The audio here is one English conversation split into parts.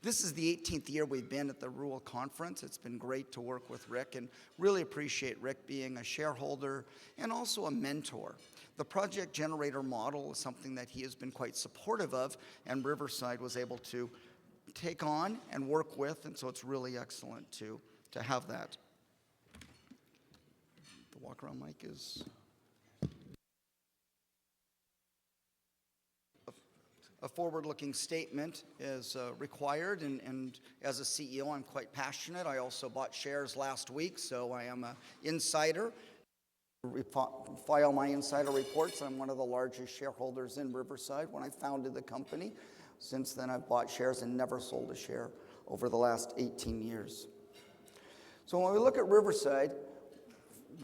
This is the 18th year we've been at the Rural Conference. It's been great to work with Rick and really appreciate Rick being a shareholder and also a mentor. The project generator model is something that he has been quite supportive of, and Riverside was able to take on and work with, and so it's really excellent to have that. The walk-around mic is... A forward-looking statement is required, and as a CEO, I'm quite passionate. I also bought shares last week, so I am an insider. File my insider reports. I'm one of the largest shareholders in Riverside when I founded the company. Since then, I've bought shares and never sold a share over the last 18 years. So when we look at Riverside,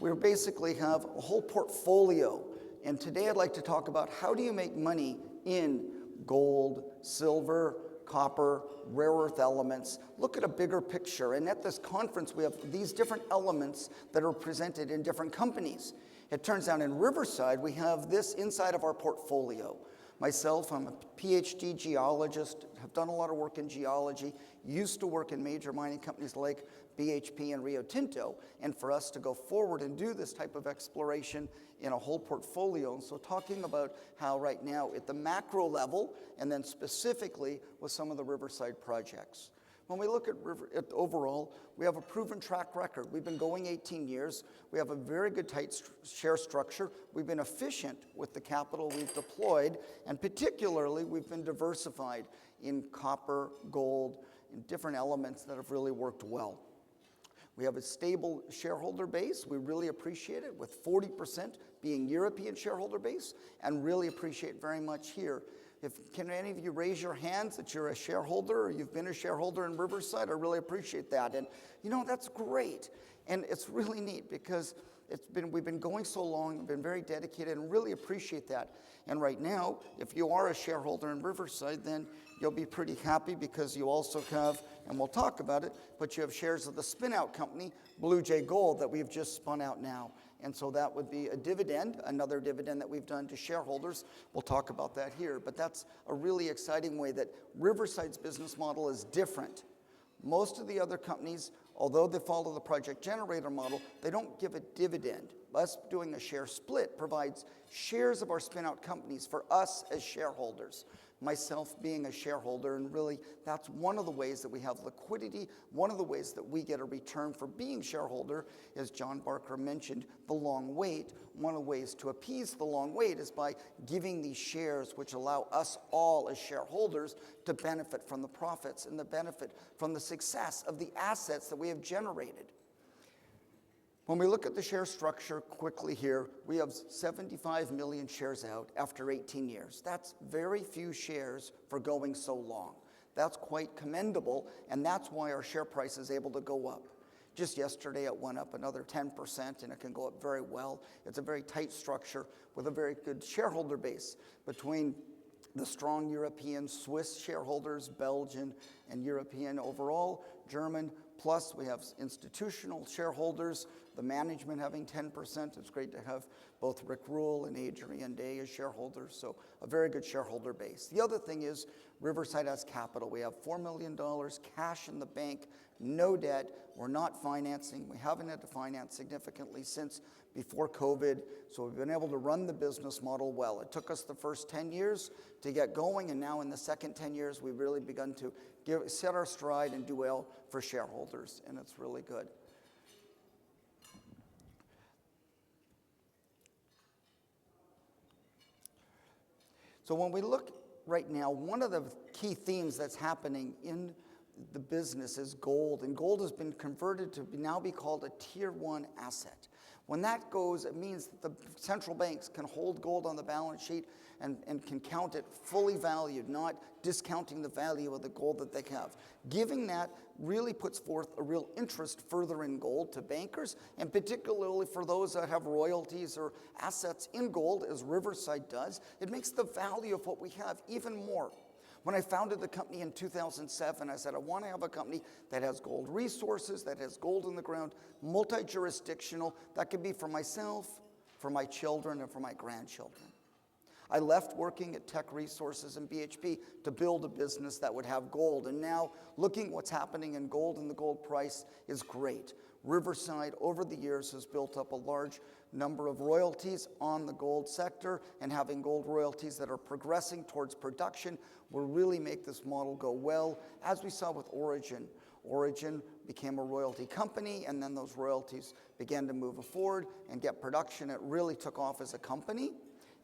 we basically have a whole portfolio, and today I'd like to talk about how do you make money in gold, silver, copper, rare earth elements. Look at a bigger picture. And at this conference, we have these different elements that are presented in different companies. It turns out in Riverside, we have this inside of our portfolio. Myself, I'm a PhD geologist, have done a lot of work in geology, used to work in major mining companies like BHP and Rio Tinto, and for us to go forward and do this type of exploration in a whole portfolio. And so talking about how right now at the macro level, and then specifically with some of the Riverside projects. When we look at overall, we have a proven track record. We've been going 18 years. We have a very good tight share structure. We've been efficient with the capital we've deployed, and particularly we've been diversified in copper, gold, and different elements that have really worked well. We have a stable shareholder base. We really appreciate it, with 40% being European shareholder base, and really appreciate very much here. Can any of you raise your hands that you're a shareholder or you've been a shareholder in Riverside? I really appreciate that. And you know, that's great. And it's really neat because we've been going so long, we've been very dedicated, and really appreciate that. And right now, if you are a shareholder in Riverside, then you'll be pretty happy because you also have, and we'll talk about it, but you have shares of the spin-out company, Blue Jay Gold, that we've just spun out now. And so that would be a dividend, another dividend that we've done to shareholders. We'll talk about that here. But that's a really exciting way that Riverside's business model is different. Most of the other companies, although they follow the project generator model, they don't give a dividend. Us doing a share split provides shares of our spin-out companies for us as shareholders. Myself being a shareholder, and really that's one of the ways that we have liquidity, one of the ways that we get a return for being shareholder, as John Barker mentioned, the long wait. One of the ways to appease the long wait is by giving these shares, which allow us all as shareholders to benefit from the profits and the benefit from the success of the assets that we have generated. When we look at the share structure quickly here, we have 75 million shares out after 18 years. That's very few shares for going so long. That's quite commendable, and that's why our share price is able to go up. Just yesterday, it went up another 10%, and it can go up very well. It's a very tight structure with a very good shareholder base between the strong European, Swiss shareholders, Belgian and European overall, German, plus we have institutional shareholders, the management having 10%. It's great to have both Rick Rule and Adrian Day as shareholders, so a very good shareholder base. The other thing is Riverside has capital. We have $4 million cash in the bank, no debt. We're not financing. We haven't had to finance significantly since before COVID, so we've been able to run the business model well. It took us the first 10 years to get going, and now in the second 10 years, we've really begun to set our stride and do well for shareholders, and it's really good. So when we look right now, one of the key themes that's happening in the business is gold, and gold has been converted to now be called a tier 1 asset. When that goes, it means that the central banks can hold gold on the balance sheet and can count it fully valued, not discounting the value of the gold that they have. Giving that really puts forth a real interest further in gold to bankers, and particularly for those that have royalties or assets in gold, as Riverside does. It makes the value of what we have even more. When I founded the company in 2007, I said, I want to have a company that has gold resources, that has gold in the ground, multi-jurisdictional, that could be for myself, for my children, and for my grandchildren. I left working at Teck Resources and BHP to build a business that would have gold. And now, looking at what's happening in gold and the gold price is great. Riverside, over the years, has built up a large number of royalties on the gold sector, and having gold royalties that are progressing towards production will really make this model go well, as we saw with Origin. Origin became a royalty company, and then those royalties began to move forward and get production. It really took off as a company,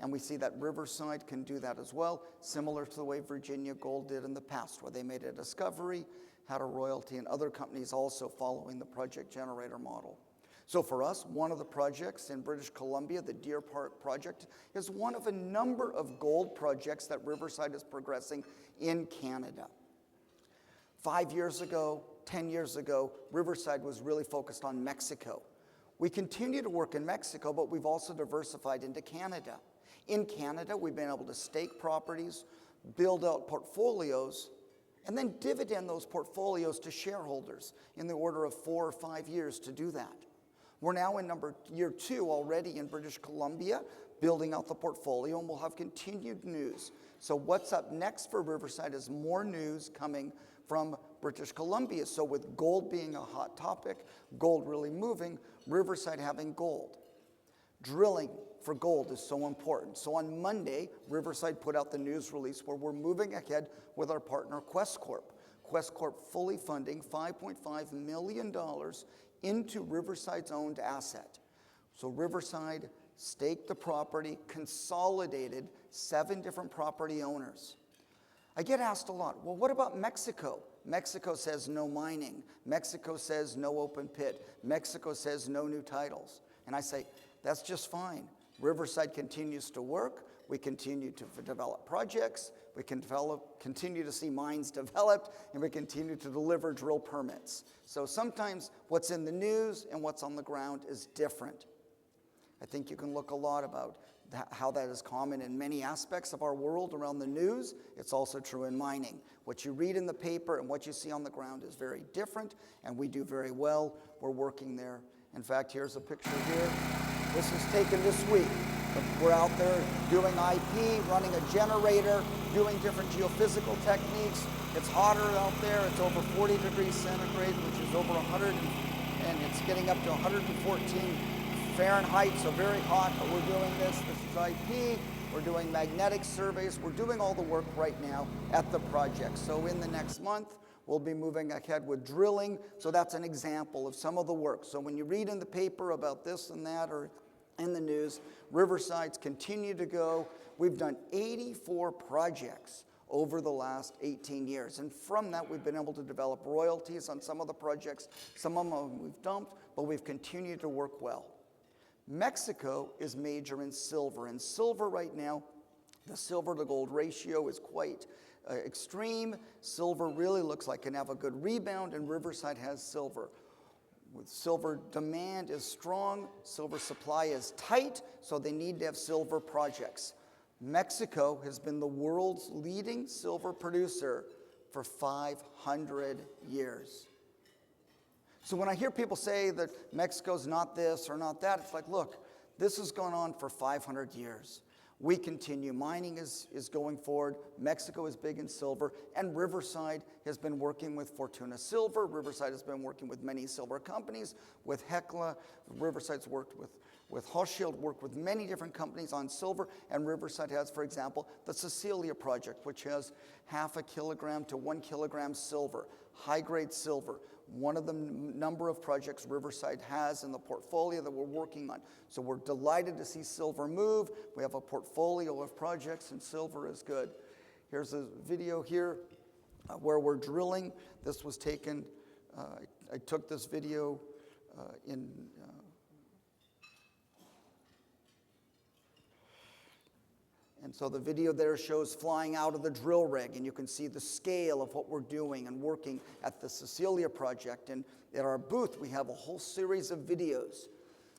and we see that Riverside can do that as well, similar to the way Virginia Gold did in the past, where they made a discovery, had a royalty, and other companies also following the project generator model. So for us, one of the projects in British Columbia, the Deer Park project, is one of a number of gold projects that Riverside is progressing in Canada. 5 years ago, 10 years ago, Riverside was really focused on Mexico. We continue to work in Mexico, but we've also diversified into Canada. In Canada, we've been able to stake properties, build out portfolios, and then dividend those portfolios to shareholders in the order of 4 or 5 years to do that. We're now in year 2 already in British Columbia, building out the portfolio, and we'll have continued news. So what's up next for Riverside is more news coming from British Columbia. So with gold being a hot topic, gold really moving, Riverside having gold. Drilling for gold is so important. So on Monday, Riverside put out the news release where we're moving ahead with our partner Quest Corp. Quest Corp fully funding $5.5 million into Riverside's owned asset. So Riverside staked the property, consolidated 7 different property owners. I get asked a lot, well, what about Mexico? Mexico says no mining. Mexico says no open pit. Mexico says no new titles. And I say, that's just fine. Riverside continues to work. We continue to develop projects. We can continue to see mines developed, and we continue to deliver drill permits. So sometimes what's in the news and what's on the ground is different. I think you can look a lot about how that is common in many aspects of our world around the news. It's also true in mining. What you read in the paper and what you see on the ground is very different, and we do very well. We're working there. In fact, here's a picture here. This was taken this week. We're out there doing IP, running a generator, doing different geophysical techniques. It's hotter out there. It's over 40 degrees centigrade, which is over 100, and it's getting up to 114 Fahrenheit, so very hot, but we're doing this. This is IP. We're doing magnetic surveys. We're doing all the work right now at the project. So in the next month, we'll be moving ahead with drilling. So that's an example of some of the work. So when you read in the paper about this and that or in the news, Riverside's continue to go. We've done 84 projects over the last 18 years. And from that, we've been able to develop royalties on some of the projects. Some of them we've dumped, but we've continued to work well. Mexico is major in silver. In silver right now, the silver to gold ratio is quite extreme. Silver really looks like it can have a good rebound, and Riverside has silver. With silver demand is strong, silver supply is tight, so they need to have silver projects. Mexico has been the world's leading silver producer for 500 years. So when I hear people say that Mexico's not this or not that, it's like, look, this has gone on for 500 years. We continue. Mining is going forward. Mexico is big in silver, and Riverside has been working with Fortuna Silver. Riverside has been working with many silver companies, with Hecla. Riverside's worked with Hochschild, worked with many different companies on silver, and Riverside has, for example, the Cecilia project, which has 0.5 kilogram to 1 kilogram silver, high-grade silver. One of the number of projects Riverside has in the portfolio that we're working on. So we're delighted to see silver move. We have a portfolio of projects, and silver is good. Here's a video here where we're drilling. This was taken, I took this video and so the video there shows flying out of the drill rig, and you can see the scale of what we're doing and working at the Cecilia project. And at our booth, we have a whole series of videos.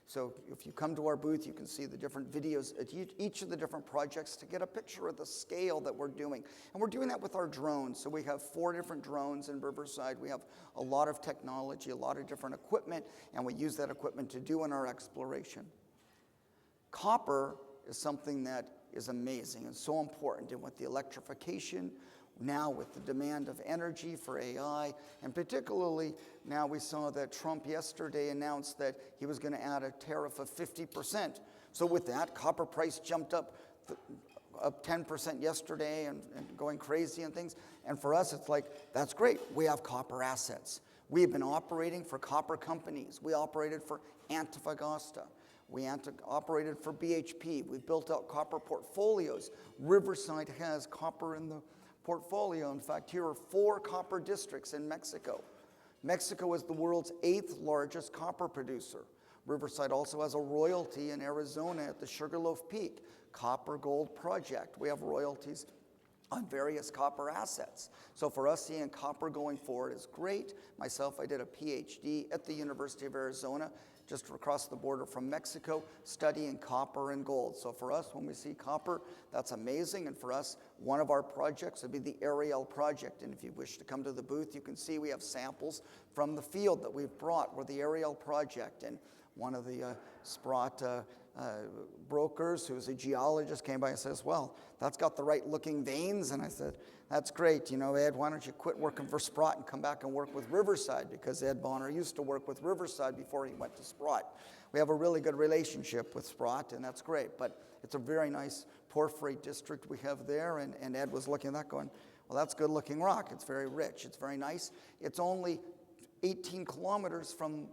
So if you come to our booth, you can see the different videos at each of the different projects to get a picture of the scale that we're doing. And we're doing that with our drones. So we have 4 different drones in Riverside. We have a lot of technology, a lot of different equipment, and we use that equipment to do in our exploration. Copper is something that is amazing and so important. And with the electrification, now with the demand of energy for AI, and particularly now we saw that Trump yesterday announced that he was going to add a tariff of 50%. So with that, copper price jumped up 10% yesterday and going crazy and things. And for us, it's like, that's great. We have copper assets. We have been operating for copper companies. We operated for Antofagasta. We operated for BHP. We built out copper portfolios. Riverside has copper in the portfolio. In fact, here are 4 copper districts in Mexico. Mexico is the world's 8th largest copper producer. Riverside also has a royalty in Arizona at the Sugarloaf Peak copper gold project. We have royalties on various copper assets. So for us, seeing copper going forward is great. Myself, I did a PhD at the University of Arizona, just across the border from Mexico, studying copper and gold. So for us, when we see copper, that's amazing. And for us, one of our projects would be the Ariel project. And if you wish to come to the booth, you can see we have samples from the field that we've brought. We're the Ariel project. And one of the Sprott brokers, who's a geologist, came by and says, well, that's got the right looking veins. And I said, that's great. You know, Ed, why don't you quit working for Sprott and come back and work with Riverside? Because Ed Bonner used to work with Riverside before he went to Sprott. We have a really good relationship with Sprott, and that's great. But it's a very nice porphyry district we have there. And Ed was looking at that going, well, that's good looking rock. It's very rich. It's very nice. It's only 18 kilometers from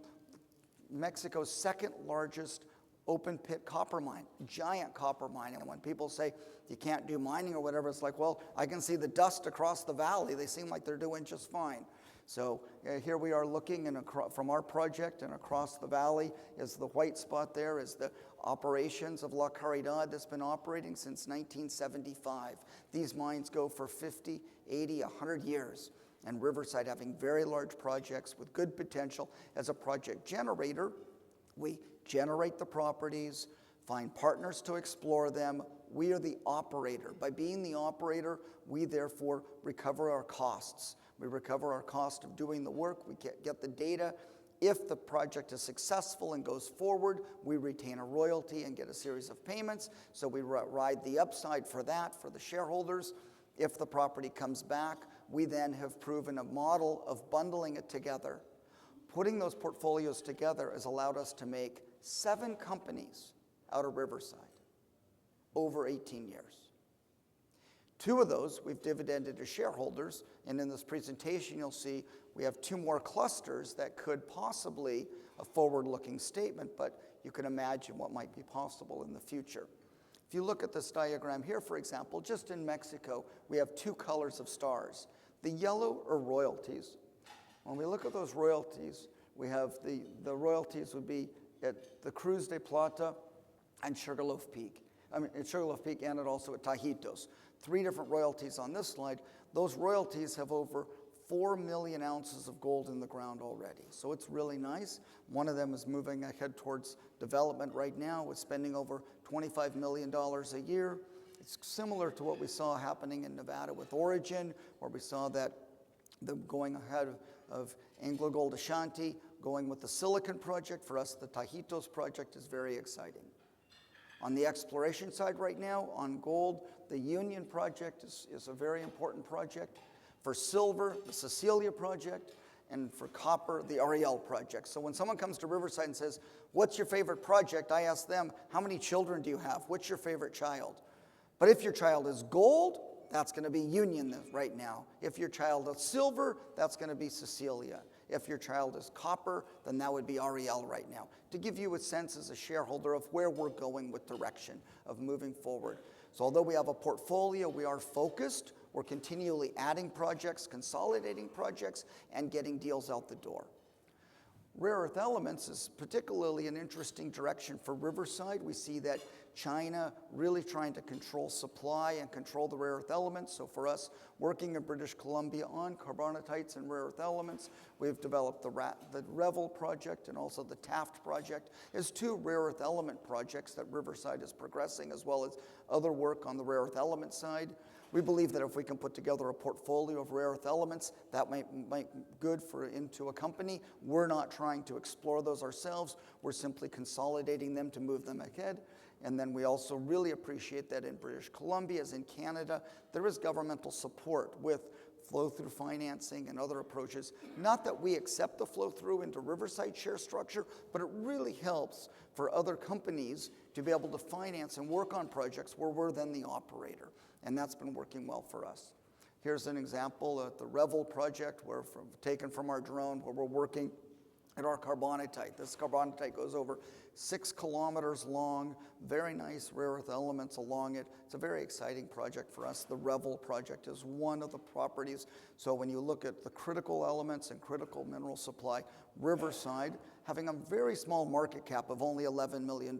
Mexico's 2nd largest open pit copper mine, giant copper mine. And when people say you can't do mining or whatever, it's like, well, I can see the dust across the valley. They seem like they're doing just fine. So here we are looking from our project, and across the valley is the white spot there, is the operations of La Caridad that's been operating since 1975. These mines go for 50, 80, 100 years. And Riverside having very large projects with good potential as a project generator. We generate the properties, find partners to explore them. We are the operator. By being the operator, we therefore recover our costs. We recover our cost of doing the work. We get the data. If the project is successful and goes forward, we retain a royalty and get a series of payments. So we ride the upside for that, for the shareholders. If the property comes back, we then have proven a model of bundling it together. Putting those portfolios together has allowed us to make 7 companies out of Riverside over 18 years. 2 of those we've dividended to shareholders, and in this presentation you'll see we have 2 more clusters that could possibly a forward-looking statement, but you can imagine what might be possible in the future. If you look at this diagram here, for example, just in Mexico, we have 2 colors of stars. The yellow are royalties. When we look at those royalties, we have the royalties would be at the Cruz de Plata and Sugarloaf Peak. I mean, at Sugarloaf Peak and also at Tajitos. 3 different royalties on this slide. Those royalties have over 4 million ounces of gold in the ground already. So it's really nice. One of them is moving ahead towards development right now with spending over $25 million a year. It's similar to what we saw happening in Nevada with Origin, where we saw that them going ahead of AngloGold Ashanti, going with the Silicon project. For us, the Tajitos project is very exciting. On the exploration side right now, on gold, the Union project is a very important project. For silver, the Cecilia project, and for copper, the Ariel project. So when someone comes to Riverside and says, what's your favorite project? I ask them, how many children do you have? What's your favorite child? But if your child is gold, that's going to be Union right now. If your child is silver, that's going to be Cecilia. If your child is copper, then that would be Ariel right now. To give you a sense as a shareholder of where we're going with direction of moving forward. So although we have a portfolio, we are focused. We're continually adding projects, consolidating projects, and getting deals out the door. Rare earth elements is particularly an interesting direction for Riverside. We see that China really trying to control supply and control the rare earth elements. So for us, working in British Columbia on carbonatites and rare earth elements, we've developed the Revel project and also the Taft project as 2 rare earth element projects that Riverside is progressing, as well as other work on the rare earth element side. We believe that if we can put together a portfolio of rare earth elements, that might be good into a company. We're not trying to explore those ourselves. We're simply consolidating them to move them ahead. And then we also really appreciate that in British Columbia, as in Canada, there is governmental support with flow-through financing and other approaches. Not that we accept the flow-through into Riverside share structure, but it really helps for other companies to be able to finance and work on projects where we're then the operator. And that's been working well for us. Here's an example at the Revel project, taken from our drone, where we're working at our carbonatite. This carbonatite goes over 6 kilometers long, very nice rare earth elements along it. It's a very exciting project for us. The Revel project is one of the properties. So when you look at the critical elements and critical mineral supply, Riverside, having a very small market cap of only $11 million,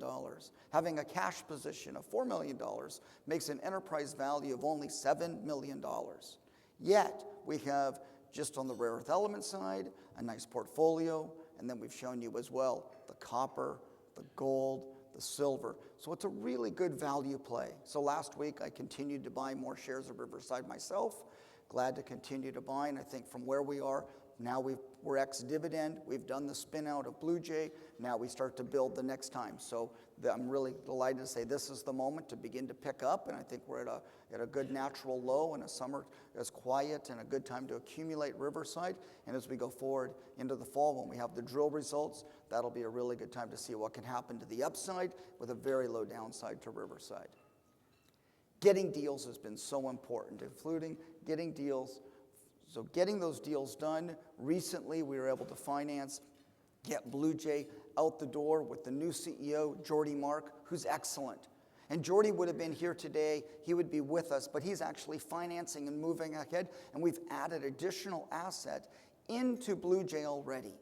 having a cash position of $4 million, makes an enterprise value of only $7 million. Yet, we have, just on the rare earth element side, a nice portfolio, and then we've shown you as well the copper, the gold, the silver. So it's a really good value play. So last week, I continued to buy more shares of Riverside myself. Glad to continue to buy, and I think from where we are, now we're ex-dividend, we've done the spin out of Blue Jay, now we start to build the next time. So I'm really delighted to say this is the moment to begin to pick up, and I think we're at a good natural low, and a summer is quiet and a good time to accumulate Riverside. And as we go forward into the fall, when we have the drill results, that'll be a really good time to see what can happen to the upside with a very low downside to Riverside. Getting deals has been so important, including getting deals. So getting those deals done, recently we were able to get Blue Jay out the door with the new CEO, Jordy Mark, who's excellent. And Jordy would have been here today, he would be with us, but he's actually financing and moving ahead, and we've added additional asset into Blue Jay already.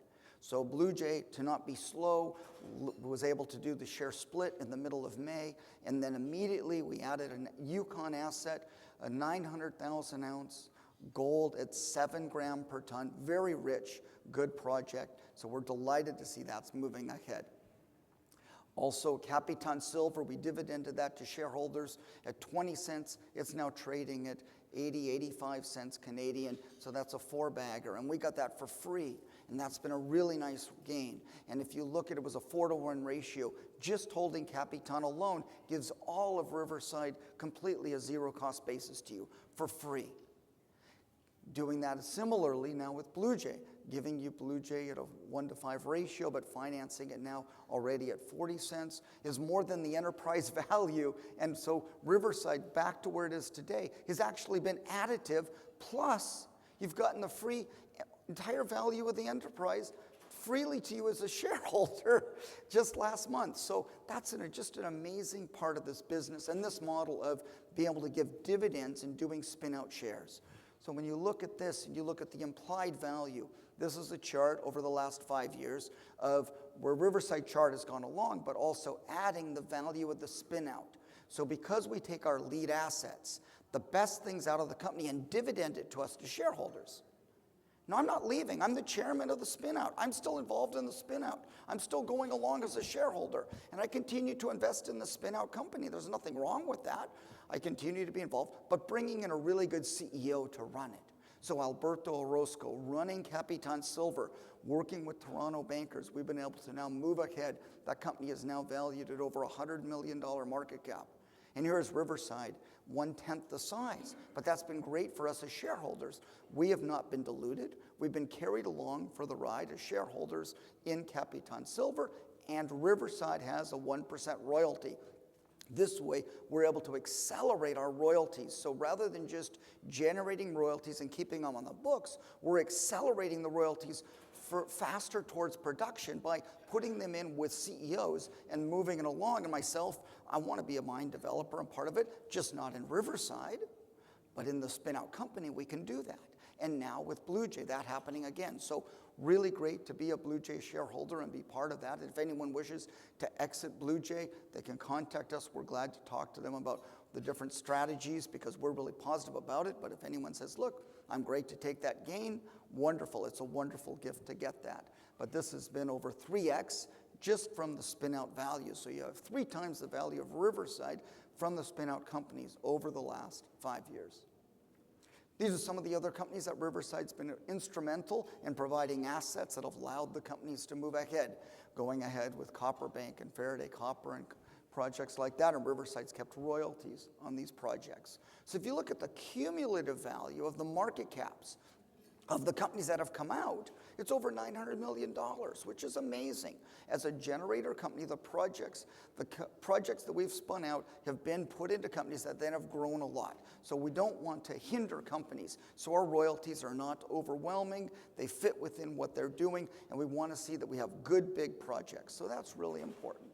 So Blue Jay, to not be slow, was able to do the share split in the middle of May, and then immediately we added a Yukon asset, a 900,000 ounce gold at 7 grams per ton, very rich, good project. So we're delighted to see that's moving ahead. Also, Capitan Silver, we dividended that to shareholders at 20 cents. It's now trading at 85 cents Canadian, so that's a 4-bagger. And we got that for free, and that's been a really nice gain. And if you look at it, it was a 4-to-1 ratio. Just holding Capitan alone gives all of Riverside completely a zero-cost basis to you for free. Doing that similarly now with Blue Jay, giving you Blue Jay at a 1-to-5 ratio, but financing it now already at 40 cents is more than the enterprise value. And so Riverside, back to where it is today, has actually been additive. Plus, you've gotten the free entire value of the enterprise freely to you as a shareholder just last month. So that's just an amazing part of this business and this model of being able to give dividends and doing spin-out shares. So when you look at this and you look at the implied value, this is a chart over the last 5 years of where Riverside chart has gone along, but also adding the value of the spin-out. So because we take our lead assets, the best things out of the company, and dividend it to us to shareholders. Now, I'm not leaving. I'm the chairman of the spin-out. I'm still involved in the spin-out. I'm still going along as a shareholder, and I continue to invest in the spin-out company. There's nothing wrong with that. I continue to be involved, but bringing in a really good CEO to run it. So Alberto Orozco running Capitan Silver, working with Toronto bankers, we've been able to now move ahead. That company is now valued at over $100 million market cap. And here's Riverside, 1/10 the size. But that's been great for us as shareholders. We have not been diluted. We've been carried along for the ride as shareholders in Capitan Silver, and Riverside has a 1% royalty. This way, we're able to accelerate our royalties. So rather than just generating royalties and keeping them on the books, we're accelerating the royalties faster towards production by putting them in with CEOs and moving it along. And myself, I want to be a mine developer and part of it, just not in Riverside, but in the spin-out company, we can do that. And now with Blue Jay, that happening again. So really great to be a Blue Jay shareholder and be part of that. If anyone wishes to exit Blue Jay, they can contact us. We're glad to talk to them about the different strategies because we're really positive about it. But if anyone says, look, I'm great to take that gain, wonderful. It's a wonderful gift to get that. But this has been over 3x just from the spin-out value. So you have 3 times the value of Riverside from the spin-out companies over the last 5 years. These are some of the other companies that Riverside's been instrumental in providing assets that have allowed the companies to move ahead, going ahead with Copper Bank and Faraday Copper and projects like that, and Riverside's kept royalties on these projects. So if you look at the cumulative value of the market caps of the companies that have come out, it's over $900 million, which is amazing. As a generator company, the projects that we've spun out have been put into companies that then have grown a lot. So we don't want to hinder companies. So our royalties are not overwhelming. They fit within what they're doing, and we want to see that we have good, big projects. So that's really important.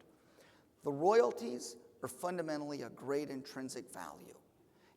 The royalties are fundamentally a great intrinsic value.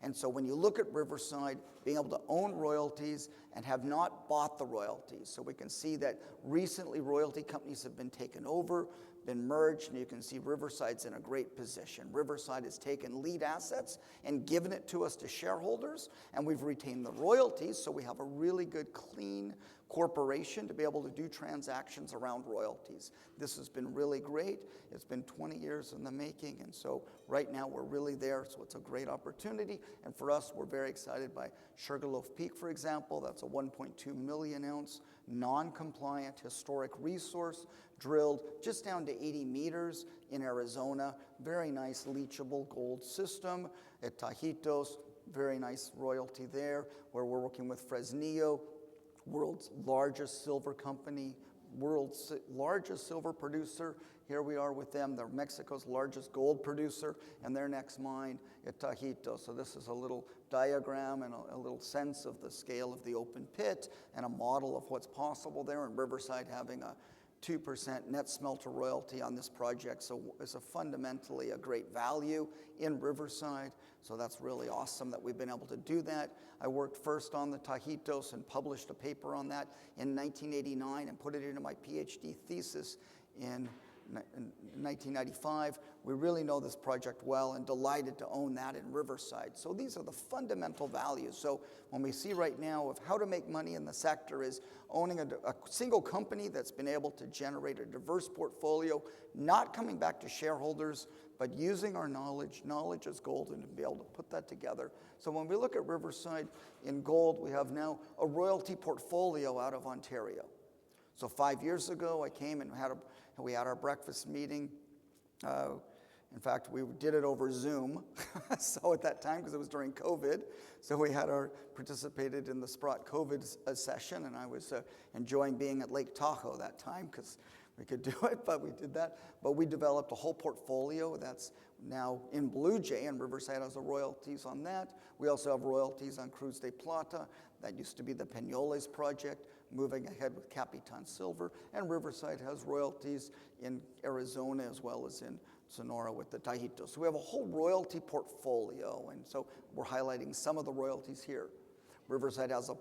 And so when you look at Riverside, being able to own royalties and have not bought the royalties. So we can see that recently royalty companies have been taken over, been merged, and you can see Riverside's in a great position. Riverside has taken lead assets and given it to us to shareholders, and we've retained the royalties, so we have a really good, clean corporation to be able to do transactions around royalties. This has been really great. It's been 20 years in the making, and so right now we're really there, so it's a great opportunity. And for us, we're very excited by Sugarloaf Peak, for example. That's a 1.2 million ounce, non-compliant historic resource, drilled just down to 80 meters in Arizona. Very nice leachable gold system. At Tajitos, very nice royalty there, where we're working with Fresnillo, world's largest silver company, world's largest silver producer. Here we are with them. They're Mexico's largest gold producer, and their next mine at Tajitos. So this is a little diagram and a little sense of the scale of the open pit and a model of what's possible there, and Riverside having a 2% net smelter royalty on this project. So it's fundamentally a great value in Riverside. So that's really awesome that we've been able to do that. I worked first on the Tajitos and published a paper on that in 1989 and put it into my PhD thesis in 1995. We really know this project well and delighted to own that in Riverside. So these are the fundamental values. So when we see right now of how to make money in the sector is owning a single company that's been able to generate a diverse portfolio, not coming back to shareholders, but using our knowledge is gold, and to be able to put that together. So when we look at Riverside in gold, we have now a royalty portfolio out of Ontario. So 5 years ago, I came and we had our breakfast meeting. In fact, we did it over Zoom. So at that time, because it was during COVID, so we participated in the Sprott COVID session, and I was enjoying being at Lake Tahoe that time because we could do it, but we did that. But we developed a whole portfolio that's now in Blue Jay, and Riverside has the royalties on that. We also have royalties on Cruz de Plata. That used to be the Peñoles project, moving ahead with Capitan Silver. And Riverside has royalties in Arizona as well as in Sonora with the Tajitos. So we have a whole royalty portfolio, and so we're highlighting some of the royalties here. Riverside has a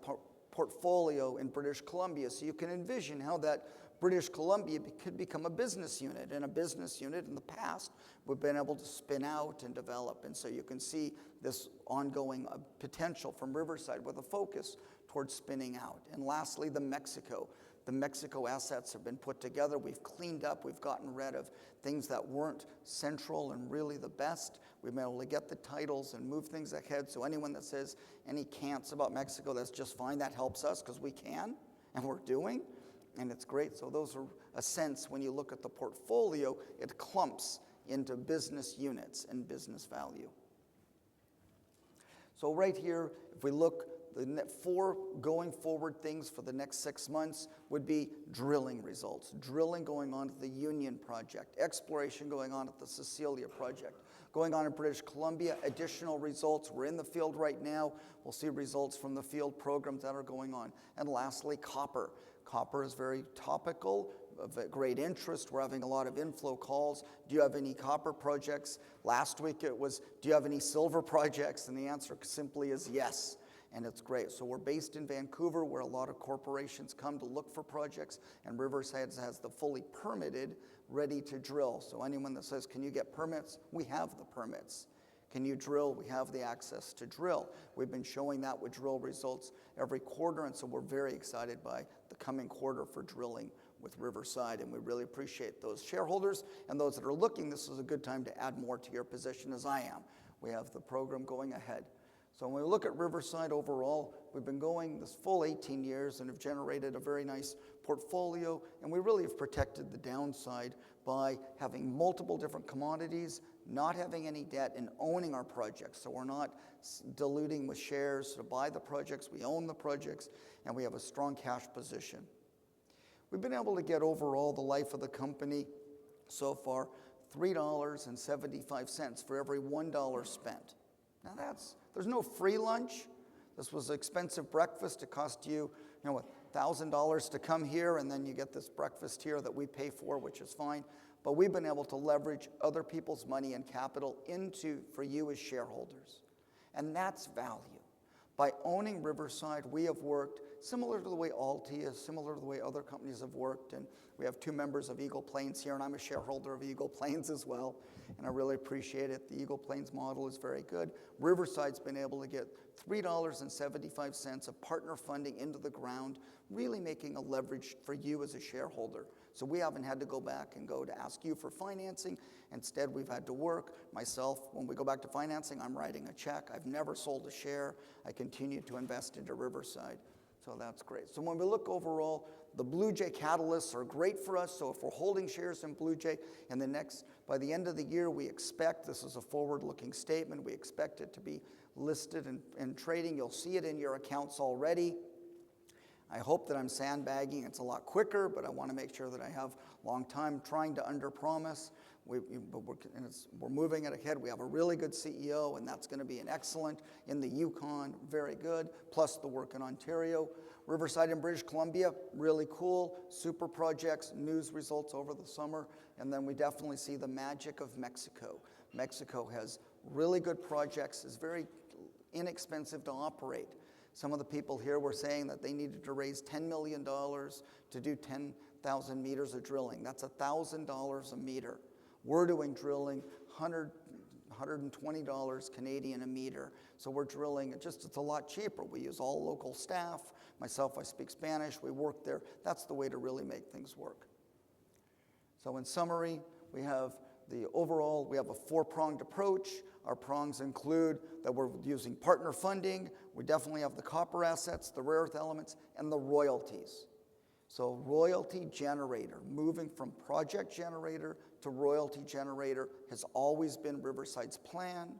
portfolio in British Columbia, so you can envision how that British Columbia could become a business unit. And a business unit in the past we've been able to spin out and develop. And so you can see this ongoing potential from Riverside with a focus towards spinning out. And lastly, the Mexico assets have been put together. We've cleaned up. We've gotten rid of things that weren't central and really the best. We've been able to get the titles and move things ahead. So anyone that says any cants about Mexico, that's just fine. That helps us because we can, and we're doing. And it's great. So those are a sense when you look at the portfolio, it clumps into business units and business value. So right here, if we look, the 4 going forward things for the next 6 months would be drilling results. Drilling going on at the Union project, exploration going on at the Cecilia project, going on in British Columbia, additional results. We're in the field right now. We'll see results from the field programs that are going on. And lastly, copper. Copper is very topical, of great interest. We're having a lot of inflow calls. Do you have any copper projects? Last week it was, do you have any silver projects? And the answer simply is yes. And it's great. So we're based in Vancouver, where a lot of corporations come to look for projects, and Riverside has the fully permitted, ready to drill. So anyone that says, can you get permits? We have the permits. Can you drill? We have the access to drill. We've been showing that with drill results every quarter, and so we're very excited by the coming quarter for drilling with Riverside, and we really appreciate those shareholders and those that are looking. This is a good time to add more to your position, as I am. We have the program going ahead. So when we look at Riverside overall, we've been going this full 18 years and have generated a very nice portfolio, and we really have protected the downside by having multiple different commodities, not having any debt, and owning our projects. So we're not diluting with shares to buy the projects. We own the projects, and we have a strong cash position. We've been able to get overall the life of the company so far $3.75 for every $1 spent. Now there's no free lunch. This was an expensive breakfast. It cost you, $1,000 to come here, and then you get this breakfast here that we pay for, which is fine. But we've been able to leverage other people's money and capital for you as shareholders. And that's value. By owning Riverside, we have worked similar to the way Alti is, similar to the way other companies have worked. And we have 2 members of Eagle Plains here, and I'm a shareholder of Eagle Plains as well. And I really appreciate it. The Eagle Plains model is very good. Riverside's been able to get $3.75 of partner funding into the ground, really making a leverage for you as a shareholder. So we haven't had to go back and go to ask you for financing. Instead, we've had to work. Myself, when we go back to financing, I'm writing a check. I've never sold a share. I continue to invest into Riverside. So that's great. So when we look overall, the Blue Jay catalysts are great for us. So if we're holding shares in Blue Jay, by the end of the year, we expect, this is a forward-looking statement, we expect it to be listed and trading. You'll see it in your accounts already. I hope that I'm sandbagging. It's a lot quicker, but I want to make sure that I have a long time trying to underpromise. We're moving it ahead. We have a really good CEO, and that's going to be an excellent in the Yukon, very good, plus the work in Ontario. Riverside in British Columbia, really cool, super projects, news results over the summer, and then we definitely see the magic of Mexico. Mexico has really good projects, is very inexpensive to operate. Some of the people here were saying that they needed to raise $10 million to do 10,000 meters of drilling. That's $1,000 a meter. We're doing drilling $120 Canadian a meter. So we're drilling, it's a lot cheaper. We use all local staff. Myself, I speak Spanish. We work there. That's the way to really make things work. So in summary, we have a 4-pronged approach. Our prongs include that we're using partner funding. We definitely have the copper assets, the rare earth elements, and the royalties. So royalty generator, moving from project generator to royalty generator has always been Riverside's plan.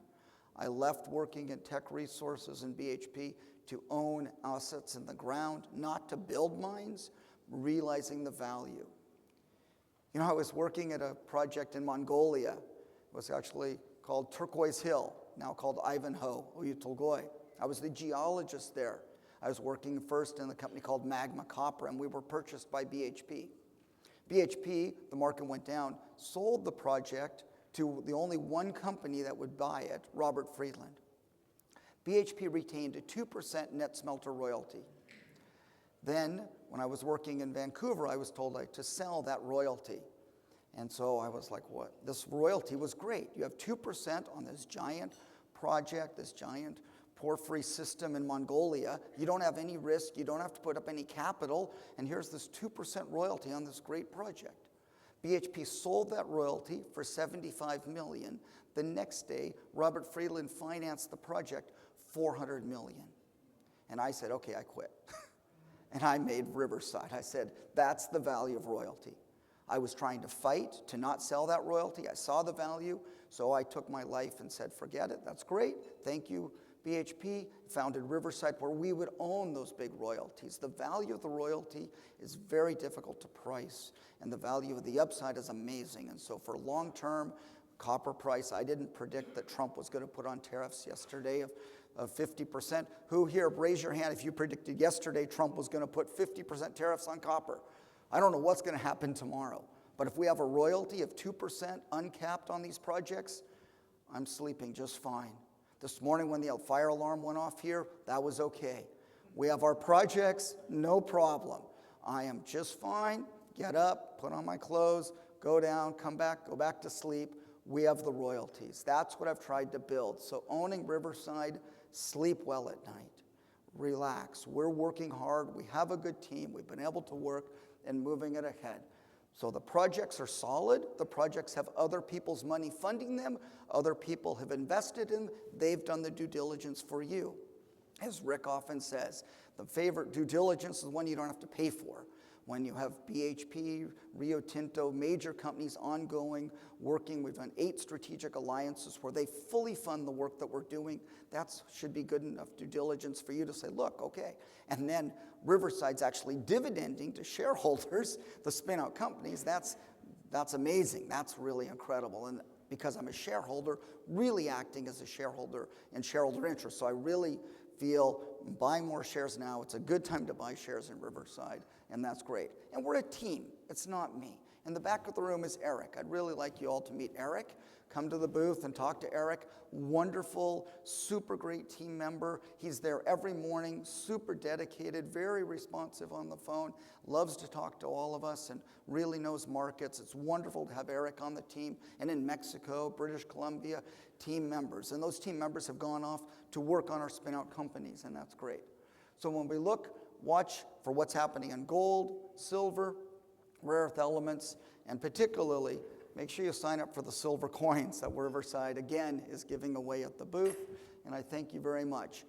I left working at Tech Resources and BHP to own assets in the ground, not to build mines, realizing the value. I was working at a project in Mongolia. It was actually called Turquoise Hill, now called Ivanhoe, Oyu-Tolgoi. I was the geologist there. I was working first in a company called Magma Copper, and we were purchased by BHP. BHP, the market went down, sold the project to the only one company that would buy it, Robert Friedland. BHP retained a 2% net smelter royalty. Then, when I was working in Vancouver, I was told to sell that royalty. And so I was like, what? This royalty was great. You have 2% on this giant project, this giant porphyry system in Mongolia. You don't have any risk. You don't have to put up any capital. And here's this 2% royalty on this great project. BHP sold that royalty for $75 million. The next day, Robert Friedland financed the project $400 million. And I said, okay, I quit. And I made Riverside. I said, that's the value of royalty. I was trying to fight to not sell that royalty. I saw the value, so I took my life and said, forget it. That's great. Thank you, BHP. Founded Riverside, where we would own those big royalties. The value of the royalty is very difficult to price, and the value of the upside is amazing. And so for long-term copper price, I didn't predict that Trump was going to put on tariffs yesterday of 50%. Who here, raise your hand if you predicted yesterday Trump was going to put 50% tariffs on copper. I don't know what's going to happen tomorrow, but if we have a royalty of 2% uncapped on these projects, I'm sleeping just fine. This morning when the fire alarm went off here, that was okay. We have our projects, no problem. I am just fine, get up, put on my clothes, go down, come back, go back to sleep. We have the royalties. That's what I've tried to build. So owning Riverside, sleep well at night, relax. We're working hard. We have a good team. We've been able to work and moving it ahead. So the projects are solid. The projects have other people's money funding them. Other people have invested in them. They've done the due diligence for you. As Rick often says, the favorite due diligence is one you don't have to pay for. when you have BHP, Rio Tinto, major companies ongoing, working. We've done 8 strategic alliances where they fully fund the work that we're doing. That should be good enough due diligence for you to say, look, okay. And then Riverside's actually dividending to shareholders, the spin-out companies. That's amazing. That's really incredible. And because I'm a shareholder, really acting as a shareholder in shareholder interest. So I really feel buying more shares now, it's a good time to buy shares in Riverside, and that's great. And we're a team. It's not me. In the back of the room is Eric. I'd really like you all to meet Eric. Come to the booth and talk to Eric. Wonderful, super great team member. He's there every morning, super dedicated, very responsive on the phone, loves to talk to all of us and really knows markets. It's wonderful to have Eric on the team. And in Mexico, British Columbia, team members. And those team members have gone off to work on our spin-out companies, and that's great. So when we watch for what's happening in gold, silver, rare earth elements, and particularly make sure you sign up for the silver coins that Riverside, again, is giving away at the booth. And I thank you very much.